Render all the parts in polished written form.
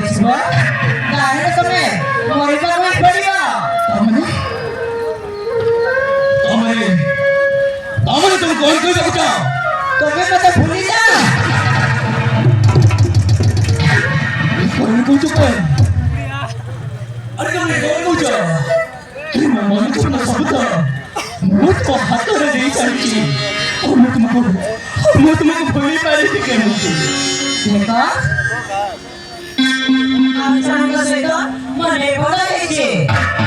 ଆସିବ ତାହେଲେ ତମେ ମରିବା ପାଇଁ ପଡ଼ିବ। ତମେ ତମେ କଣ କହିବାକୁ ଚାହ? ତମେ ମତେ ଭୁଲି ଯାଅ। କଣ କହୁଛ କଣ? ଆରେ ତମେ କଣ କହୁଛ? ମୋ ମନ ପୂର୍ଣ୍ଣ ସବୁ ତ ମୁଁ ତୁମ ହାତରେ ଦେଇ ସାରିଛି। ମୁଁ ତୁମକୁ ଭୁଲି ପାରିବି କେମିତି? ଦେଖ ଆମେ ଜଣଙ୍କ ସହିତ ମୋ ନିର୍ବନ୍ଧ ହେଇଛି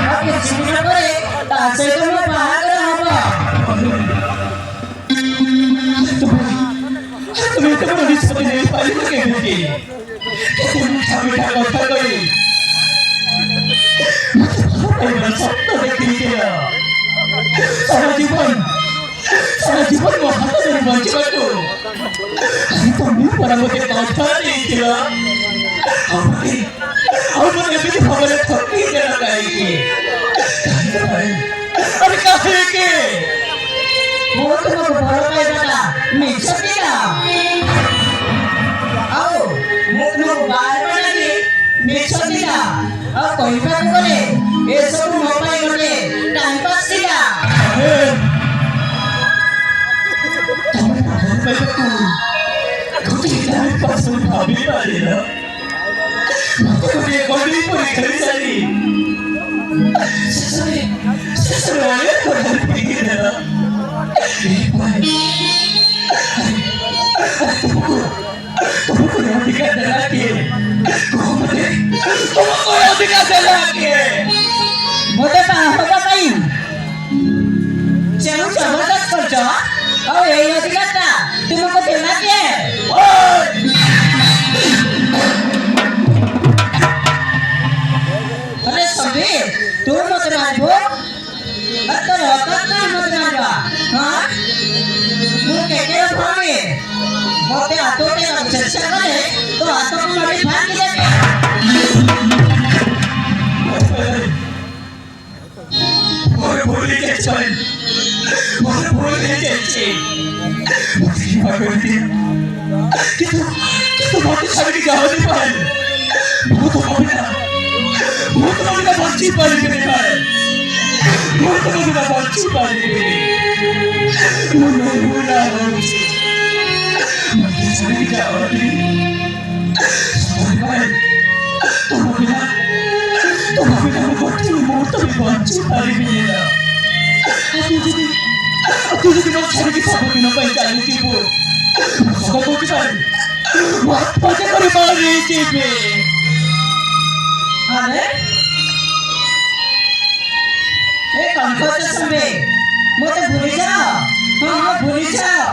ଆଉ କିଛି ଦିନ ପରେ ତା ସହିତ ମୋ ବାହାଘର ହବ। তুমি এত বড় নিষ্পত্তি নেই পারিল কেମିତି? কেতে মিঠা মিঠা কথা কই এবার সত্য দেখিয়েছিল। সারা জীবন ମୋ ହାତ ଧରି ବଞ୍ଚିବାକୁ ତମେ ପରା ମୋତେ କଥା ଦେଇଥିଲ। ଆଉ ମୋତେ ଏମିତି ଭାବରେ ଠକି ଦେଲ କାହିଁକି? ଆରେ କାହିଁକି? ମୁଁ ତୁମକୁ ଭଲ ପାଇବାଟା ମିଛ ଥିଲା ଆଉ ମୁଁ ତୁମକୁ ବାହାହେବା ଲାଗି ମିଛ ଥିଲା। ଆଉ କହିବାକୁ ଗଲେ ଏସବୁ ମୋ ପାଇଁ ଗୋଟେ ଟାଇମ୍ ପାସ୍ ଥିଲା। ଭାବି ପାରିଲ ମତେ ଗୋଟିଏ ଗଣ୍ଡି ପରି ଖେଳି ସାରି ଶେଷରେ ଅନେକ କଥା ପିକି ଦେଲ। ତୁମକୁ ଅଧିକାର ଦେଲା କିଏ? ତୁମକୁ ଅଧିକାର ଦେଲା କିଏ? ମୋତେ ବାହା ହେବା ପାଇଁ ଯେଉଁ ଜବରଦସ୍ତ କରୁଛ ଆଉ ଏଇ ଅଧିକାରଟା ତୁମକୁ ଦେଲା କିଏ? अरे संदीप तू मत मारबो तो औकात ना मत मारबा। हां तू केके भागे मोते हाथों पे चर्चा करे तो हाथों को मारी फाड़ के देबे। मोरे भूल गेছে কিন্তু মতে ছাড়ি যাওয়া নি পারে। ভূত হবে না বঞ্চি পারিবে না। ভূত হবে না বঞ্চি পারিবে। মনে ভুলা হচ্ছে মতে ছাড়ি যাওয়া নি তোমার বিনা ମୁଁ ଗୋଟିଏ ମୁହୂର୍ତ୍ତ ବି ବଞ୍ଚି ପାରିବିନି ନା। ତୁ ଯଦି ମୋ ଛାଡ଼ିକି ସବୁଦିନ ପାଇଁ ଚାଲିଯିବୁ ସତ କହୁଛି ପାରି ମୁଁ ଆତ୍ମହତ୍ୟା କରି ମରିଯିବି। अरे ए कौन कहते संबे मोते भूली जाओ। हां भूली जाओ।